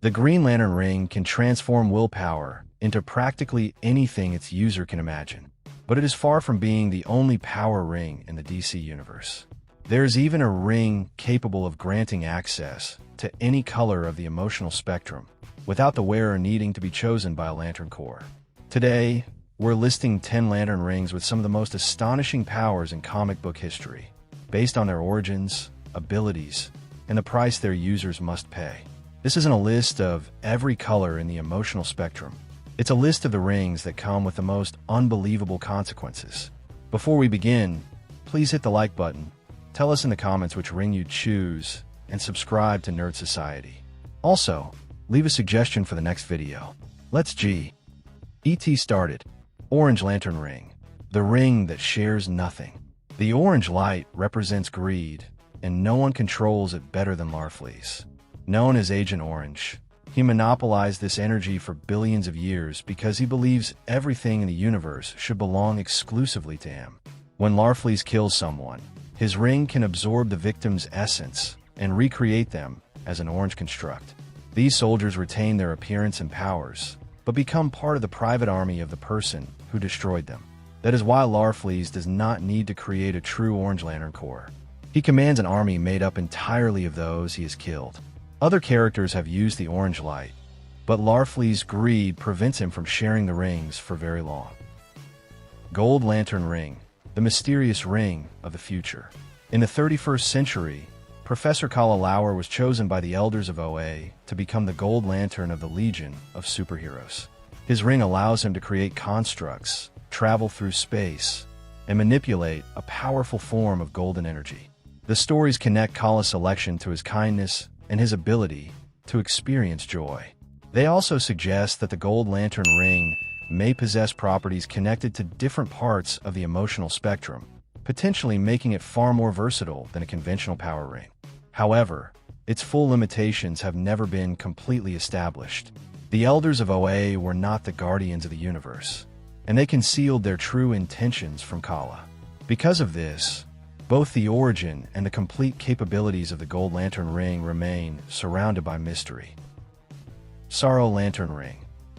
The Green Lantern ring can transform willpower into practically anything its user can imagine. But it is far from being the only power ring in the DC universe. There is even a ring capable of granting access to any color of the emotional spectrum, without the wearer needing to be chosen by a Lantern Corps. Today, we're listing 10 Lantern rings with some of the most astonishing powers in comic book history, based on their origins, abilities, and the price their users must pay. This isn't a list of every color in the emotional spectrum. It's a list of the rings that come with the most unbelievable consequences. Before we begin, please hit the like button, tell us in the comments which ring you'd choose, and subscribe to Nerd Society. Also, leave a suggestion for the next video. Let's get started. Orange Lantern Ring. The ring that shares nothing. The orange light represents greed, and no one controls it better than Larfleeze. Known as Agent Orange, he monopolized this energy for billions of years because he believes everything in the universe should belong exclusively to him. When Larfleeze kills someone, his ring can absorb the victim's essence and recreate them as an orange construct. These soldiers retain their appearance and powers, but become part of the private army of the person who destroyed them. That is why Larfleeze does not need to create a true Orange Lantern Corps. He commands an army made up entirely of those he has killed. Other characters have used the orange light, but Larfleeze's greed prevents him from sharing the rings for very long. Gold Lantern Ring, the mysterious ring of the future. In the 31st century, Professor Kala Lauer was chosen by the Elders of OA to become the Gold Lantern of the Legion of Superheroes. His ring allows him to create constructs, travel through space, and manipulate a powerful form of golden energy. The stories connect Kala's selection to his kindness and his ability to experience joy. They also suggest that the Gold Lantern ring may possess properties connected to different parts of the emotional spectrum, potentially making it far more versatile than a conventional power ring. However, its full limitations have never been completely established. The Elders of OA were not the guardians of the universe, and they concealed their true intentions from Kala. Because of this, both the origin and the complete capabilities of the Gold Lantern ring remain surrounded by mystery. Sorrow Lantern Ring.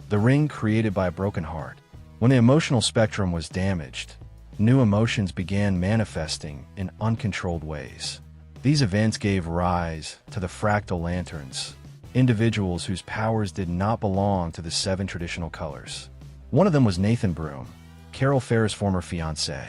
The ring created by a broken heart. When the emotional spectrum was damaged, new emotions began manifesting in uncontrolled ways. These events gave rise to the Fractal Lanterns, individuals whose powers did not belong to the 7 traditional colors. One of them was Nathan Broom, Carol Farrah's former fiancé.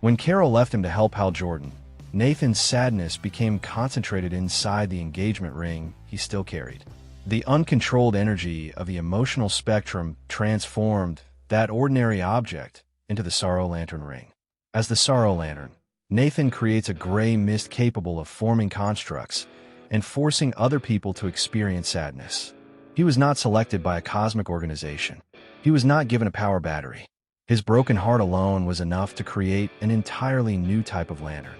When Carol left him to help Hal Jordan, Nathan's sadness became concentrated inside the engagement ring he still carried. The uncontrolled energy of the emotional spectrum transformed that ordinary object into the Sorrow Lantern ring. As the Sorrow Lantern, Nathan creates a gray mist capable of forming constructs and forcing other people to experience sadness. He was not selected by a cosmic organization. He was not given a power battery. His broken heart alone was enough to create an entirely new type of lantern.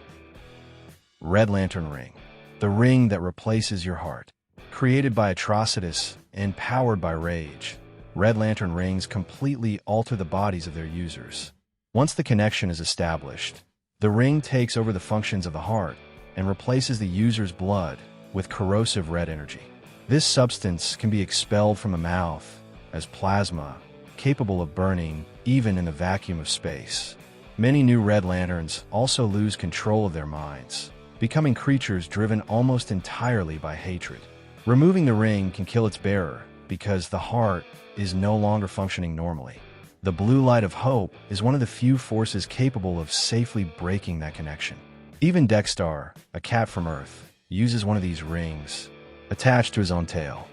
Red Lantern Ring. The ring that replaces your heart. Created by Atrocitus and powered by rage, Red Lantern rings completely alter the bodies of their users. Once the connection is established, the ring takes over the functions of the heart and replaces the user's blood with corrosive red energy. This substance can be expelled from the mouth as plasma, capable of burning even in the vacuum of space. Many new Red Lanterns also lose control of their minds, becoming creatures driven almost entirely by hatred. Removing the ring can kill its bearer because the heart is no longer functioning normally. The blue light of hope is one of the few forces capable of safely breaking that connection. Even Dexstar, a cat from Earth, uses one of these rings, attached to his own tail.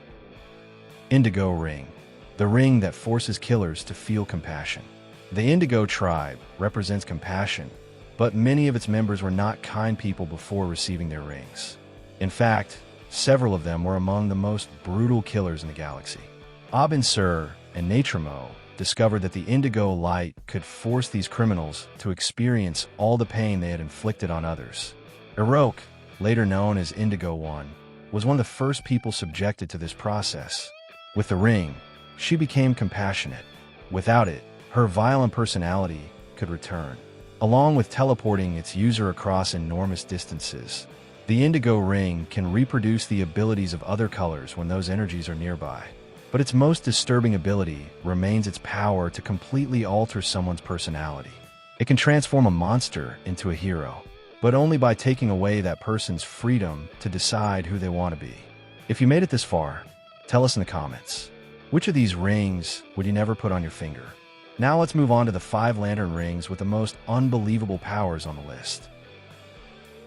Indigo Ring. The ring that forces killers to feel compassion. The Indigo tribe represents compassion, but many of its members were not kind people before receiving their rings. In fact, several of them were among the most brutal killers in the galaxy. Abin Sur and Natrimo discovered that the Indigo light could force these criminals to experience all the pain they had inflicted on others. Erok, later known as Indigo One, was one of the first people subjected to this process. With the ring, she became compassionate. Without it, her violent personality could return. Along with teleporting its user across enormous distances, The Indigo ring can reproduce the abilities of other colors when those energies are nearby. But its most disturbing ability remains its power to completely alter someone's personality. It can transform a monster into a hero, but only by taking away that person's freedom to decide who they want to be. If you made it this far, tell us in the comments, which of these rings would you never put on your finger? Now let's move on to the 5 lantern rings with the most unbelievable powers on the list.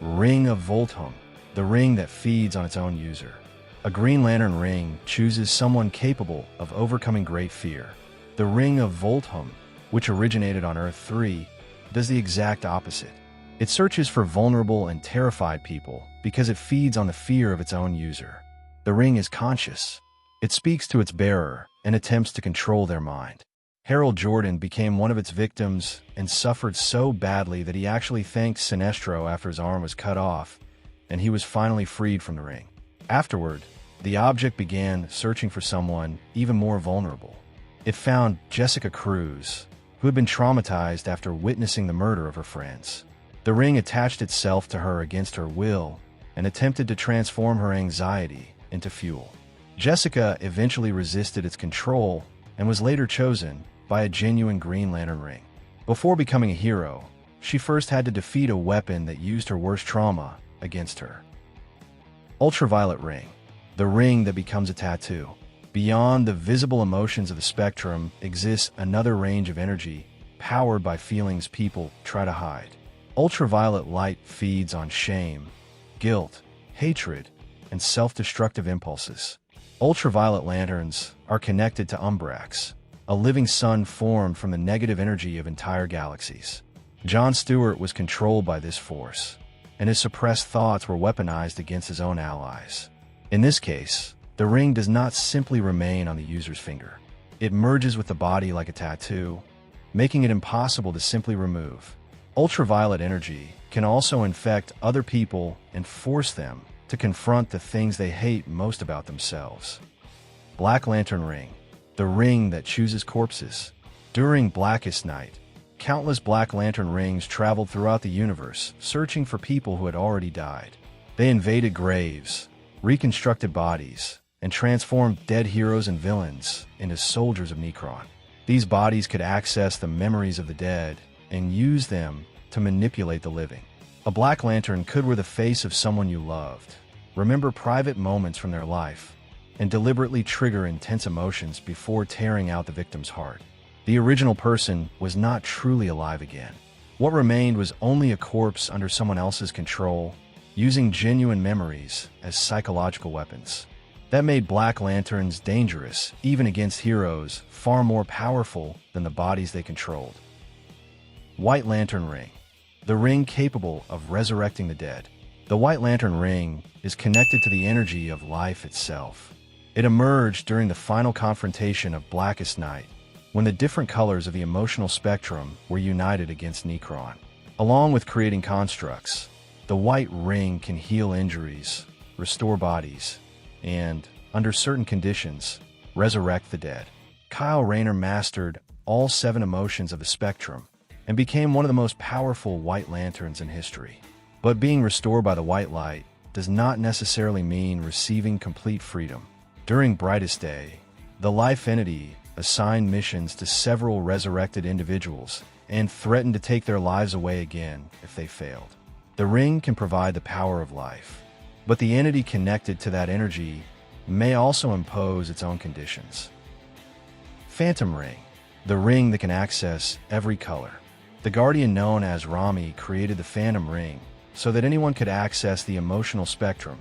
Ring of Volthoom, the ring that feeds on its own user. A Green Lantern ring chooses someone capable of overcoming great fear. The Ring of Volthoom, which originated on Earth-3, does the exact opposite. It searches for vulnerable and terrified people because it feeds on the fear of its own user. The ring is conscious. It speaks to its bearer and attempts to control their mind. Harold Jordan became one of its victims and suffered so badly that he actually thanked Sinestro after his arm was cut off, and he was finally freed from the ring. Afterward, the object began searching for someone even more vulnerable. It found Jessica Cruz, who had been traumatized after witnessing the murder of her friends. The ring attached itself to her against her will and attempted to transform her anxiety into fuel. Jessica eventually resisted its control and was later chosen by a genuine Green Lantern ring. Before becoming a hero, she first had to defeat a weapon that used her worst trauma against her. Ultraviolet ring, the ring that becomes a tattoo. Beyond the visible emotions of the spectrum exists another range of energy powered by feelings people try to hide. Ultraviolet light feeds on shame, guilt, hatred, and self-destructive impulses. Ultraviolet lanterns are connected to Umbrax, a living sun formed from the negative energy of entire galaxies. Jon Stewart was controlled by this force, and his suppressed thoughts were weaponized against his own allies. In this case, the ring does not simply remain on the user's finger. It merges with the body like a tattoo, making it impossible to simply remove. Ultraviolet energy can also infect other people and force them to confront the things they hate most about themselves. Black Lantern ring, the ring that chooses corpses. During Blackest Night, countless Black Lantern rings traveled throughout the universe, searching for people who had already died. They invaded graves, reconstructed bodies, and transformed dead heroes and villains into soldiers of Necron. These bodies could access the memories of the dead and use them to manipulate the living. A Black Lantern could wear the face of someone you loved, remember private moments from their life, and deliberately trigger intense emotions before tearing out the victim's heart. The original person was not truly alive again. What remained was only a corpse under someone else's control, using genuine memories as psychological weapons. That made Black Lanterns dangerous, even against heroes far more powerful than the bodies they controlled. White Lantern ring, the ring capable of resurrecting the dead. The White Lantern ring is connected to the energy of life itself. It emerged during the final confrontation of Blackest Night, when the different colors of the emotional spectrum were united against Necron. Along with creating constructs, the white ring can heal injuries, restore bodies, and, under certain conditions, resurrect the dead. Kyle Rayner mastered all 7 emotions of the spectrum and became one of the most powerful White Lanterns in history. But being restored by the white light does not necessarily mean receiving complete freedom. During Brightest Day, the Life Entity assigned missions to several resurrected individuals and threatened to take their lives away again if they failed. The ring can provide the power of life, but the entity connected to that energy may also impose its own conditions. Phantom ring, the ring that can access every color. The Guardian known as Rami created the Phantom ring so that anyone could access the emotional spectrum,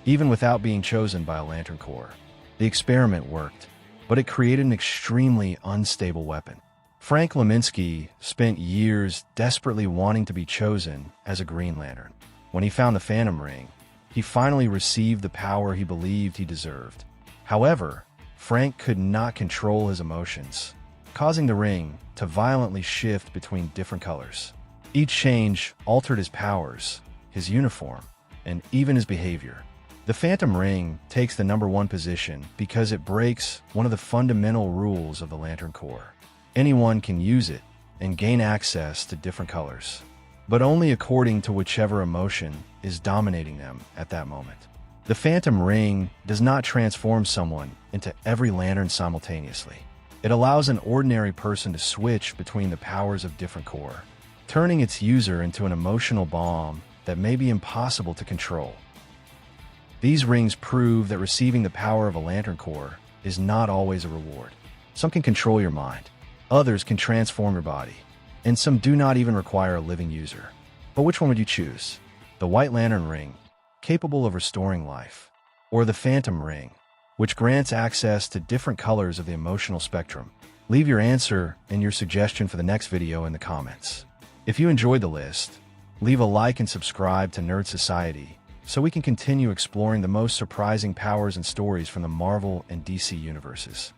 even without being chosen by a Lantern Corps. The experiment worked, but it created an extremely unstable weapon. Frank Leminski spent years desperately wanting to be chosen as a Green Lantern. When he found the Phantom ring, he finally received the power he believed he deserved. However, Frank could not control his emotions, causing the ring to violently shift between different colors. Each change altered his powers, his uniform, and even his behavior. The Phantom ring takes the #1 position because it breaks one of the fundamental rules of the Lantern Corps. Anyone can use it and gain access to different colors. but only according to whichever emotion is dominating them at that moment. The Phantom Ring does not transform someone into every lantern simultaneously. It allows an ordinary person to switch between the powers of different core, turning its user into an emotional bomb that may be impossible to control. These rings prove that receiving the power of a lantern core is not always a reward. Some can control your mind, others can transform your body, and some do not even require a living user. But which one would you choose? The White Lantern Ring, capable of restoring life, or the Phantom Ring, which grants access to different colors of the emotional spectrum? Leave your answer and your suggestion for the next video in the comments. If you enjoyed the list, leave a like and subscribe to Nerd Society so we can continue exploring the most surprising powers and stories from the Marvel and DC universes.